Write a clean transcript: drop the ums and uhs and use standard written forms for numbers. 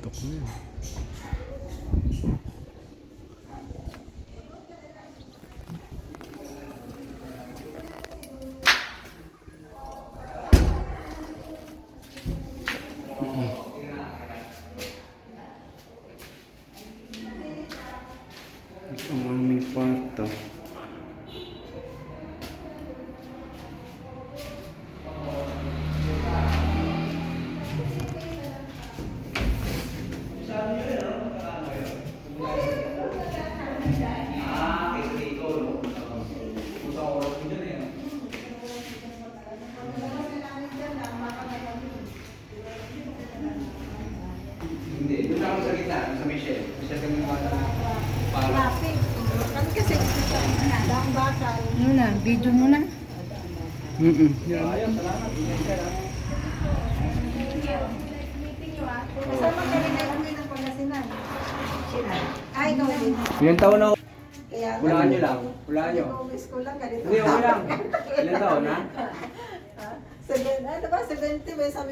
Tutok na yan. Ang aming kwarto. Hindi, doon ako sa gitna, sa Michelle. Michelle kami mga para. Kami kasi daang bakal. Ano na, video mo na. Yan. Ayun, salamat. Kasama kami na kami ng Pangasinan. Ay, ikaw din. Ilang taon na ako? Kaya, Hulaan nyo lang. Hulaan nyo. School lang, ganito. Hindi, okay lang. Ilang taon na? Ano ba, 70 ba sabi